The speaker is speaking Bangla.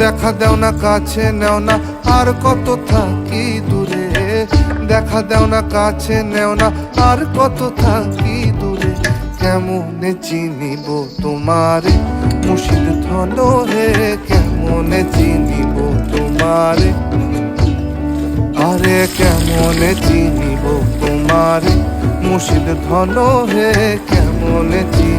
দেখা দেও না কাছে নেও না আর কত থাকি দূরে, দেখা দেও না কাছে নেও না আর কত থাকি দূরে। কেমনে চিনিব তোমারে মুর্শিদ ধন হে, কেমনে চিনিব তোমারে, আরে কেমনে চিনিব তোমারে মুর্শিদ ধন হে, কেমনে চিনিব।